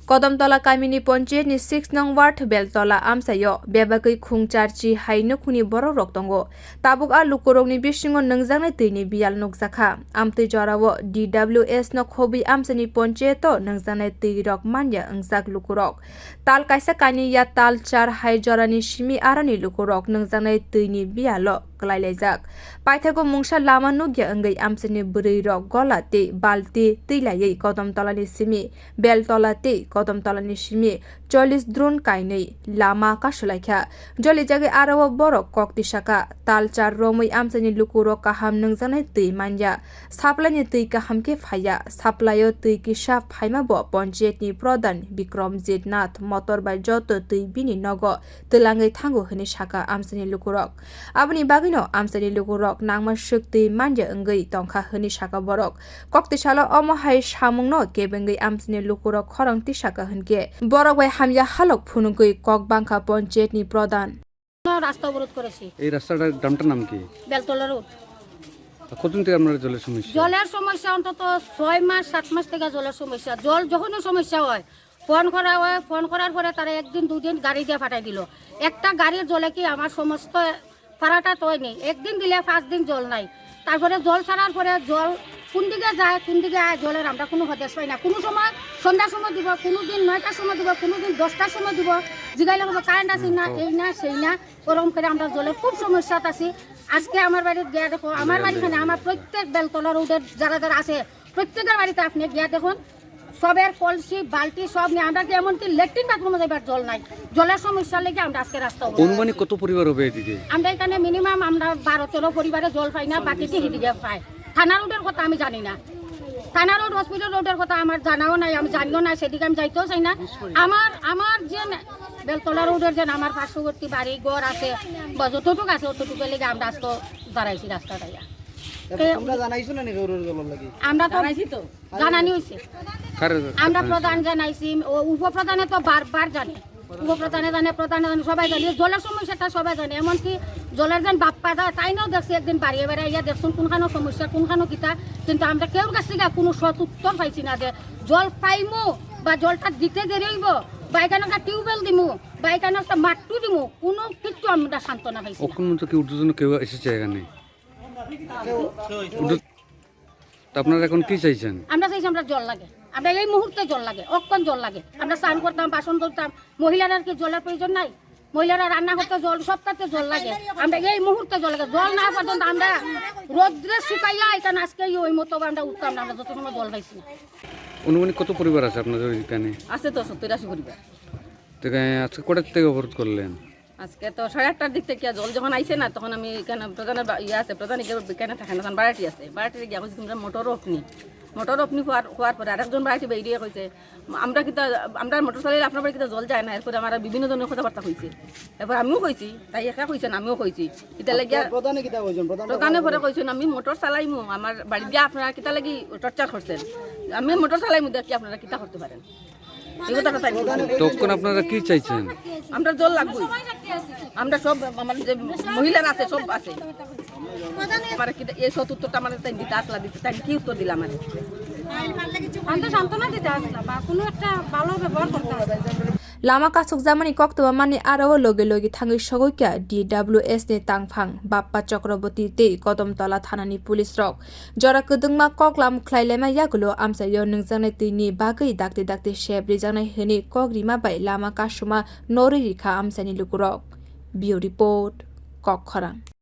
Kodamtala Kamini Panchayat ni 6 nong ward beltola amchaio bebagwi khungcharchi haino khuni borok rok tongo tabuk a lukurog ni bisingo nungjaknai tini bial nukjakha amtui jorao DWS no khobi amchani panchayato nungjaknai tui rok manya ongjak lukurog tal kaisa kani ya tal char hai jorani simi arani lukurog nungjaknai tuini bialo klailajak paithago mungsa lama nungjaknai amchani bwrwi rok golate balti tuilai Kodamtala ni simi beltola te Kodamtala ni simi 40 drone kainai lama kasulai jolijakgwi arao borok kokti saka talchar romoi amchani lukurog kaham nungjaknai tui manya saplai tui kaham ke phaya saplaio tui kisa phaima bo panchayat ni pradhan bikromjit nath motor bai joto tui bini nogo tlangai thango hini saka amchani lukurog aboni bagino amchani lukurog nangma suk tui manya ongoi tongkha hini saka borok kokti salo amhai samungno kebengwi amchani lukurog khorangti saka hingke borok bai hamya halok phunugui kokbangkha panchayat ni pradhan রাস্তা অবরোধ করেছি। এই রাস্তাটার নামটার নাম কি? Beltala road. কতদিন থেকে আপনার জলের সমস্যা? জলের সমস্যা অন্তত 6 মাস 7 মাস থেকে জলের সমস্যা। জল যখনই সমস্যা হয় ফোন করা হয়, ফোন করার পরে তারা একদিন দুদিন গাড়ি দিয়ে পাঠাই দিল। একটা গাড়ির জলে কি আমার সমস্ত পাড়াটা তৈরি একদিন দিলে 5 দিন জল নাই। তারপরে জল ছাড়ার পরে জল কোন দিকে যায় কোন দিকে আয় জলের আমরা কোনো হদেশ পাই না। কোনো সময় সন্ধ্যার সময় দিব, কোনো দিন 9টার সময় দিব, কোনো দিন 10টার সময় দিব। জিগাইলে হবে কারেন্ট আছে না, এই না সেই না, ওরকম করে আমরা জলের খুব সমস্যাত আছি। আজকে আমার বাড়িতে গিয়ে দেখো, আমার বাড়িখানে আমার প্রত্যেক বেলতলা রোডের যারা যারা আছে প্রত্যেকের বাড়িতে আপনি গিয়ে দেখুন সবের কলসি বালতি সব নিয়ে আমরা এমনকি লেট্রিন বাথরুমে যাবার জল নাই। জলের সমস্যার লেগে আমরা আজকে রাস্তা অনুমানিক কত পরিবার হবে এদিকে? আমরা এখানে মিনিমাম আমরা 12-13 পরিবারে জল পাই না, বাকিটি এদিকে পাই। থানা রোডের কথা আমি জানি না, থানা রোড হসপিটাল রোডের কথা আমার জানাও নাই, আমি জানিও না, সেদিকে আমি যাইতেও চাই না। আমার যে বেলতলা রোডের যে আমার পার্শ্ববর্তী বাড়ি ঘর আছে বা যতটুকু আছে অতটুকু লেগে আমরা আজকে দাঁড়াইছি রাস্তাটা। আমরা তো জানানি হয়েছে, আমরা প্রধান জানাইছি, উপপ্রধানে তো বারবার জানে, উপপ্রধানে জানে, প্রধানে জানে, সবাই জানে জলের সমস্যাটা সবাই জানে। এমনকি জলের যেন বাপ্পা যায় তাইনাও দেখছে একদিন বাড়িয়ে বেড়াই ইয়া দেখুন কোনখানো সমস্যা কোনখানো কিতা, কিন্তু আমরা কেউর কাছ থেকে কোনো সৎ উত্তর পাইছি না যে জল পাইমু বা জলটা দিতে দেরি হইব বা এখানে একটা টিউবওয়েল দিমু বা এখানে একটা মাট্টু দিমু, কোনো কিছু আমরা সান্ত্বনা পাইছি না। কেউ এসেছে এখানে? আপনারা এখন কি চাইছেন? আমরা চাইছি আমরা জল লাগে, আমরা এই মুহূর্তে জল লাগে, অক্ষণ জল লাগে। আমরা স্নান করতাম, বাসন ধরতাম, মহিলারা কি জলের প্রয়োজন নাই? মহিলারা রান্না করতে জল, সব কাজে জল লাগে। আমরা এই মুহূর্তে জল লাগে, জল না পর্যন্ত আমরা রোদ্রে শুকাইয়া এখানে আজকে ওই মতো আমরা উঠতাম না, আমরা যত সময় জল পাইছি না। অনুমানিক কত পরিবার আছে আপনাদের এখানে? আছে তো 70-80 পরিবার। আজকে কটার থেকে অবরোধ করলেন? আজকে তো 8:30টার দিক থেকে জল যখন আইছে না তখন আমি এখানে প্রধানের ইয়ে আছে, প্রধান এখানে থাকে না, তখন বাড়াটি আছে, বাড়াটিতে গিয়ে কইছি তোমরা মোটর অপনি হওয়ার পরে আরেকজন বাড়াটি বেরিয়ে কইছে আমরা মোটর চালাইলে আপনার বাড়ি কিন্তু জল যায় না। এরপরে আমার বিভিন্ন ধরনের কথাবার্তা হয়েছে, এরপর আমিও কইছি, তাই একা কইছেন আমিও কইছি। এটা লাগিয়া প্রধানে পরে কইছেন আমি মোটর চালাইমু, আমার বাড়ি গিয়ে আপনারা কিতা লাগি টর্চার করছেন, আমি মোটর চালাইমু দেখি আপনারা কিতা করতে পারেন। তখন আপনারা কি চাইছেন? আমরা জল লাগবে, আমরা সব আমার যে মহিলারা আছে সব আছে। আমার এই সৎ উত্তরটা আমার দিতে আসলা, দিতে তাই কি উত্তর দিলাম? আমরা সান্ত্বনা দিতে আসলাম বা কোনো একটা ভালো ব্যবহার করতে হবে। lama kasuk zamani kokto mani arao loge loge thangi sogokya DWS ni tangphang bappa chakraborty te Kodamtala thanani police rok jora kudungma koklam khlailema yagulo amchaio nungjaknai tuini bagwi dakte dakte shep rijaknai hini kogrima bai lama kasuma nori rikha amchaini lukurog. Bio report kokkhorang.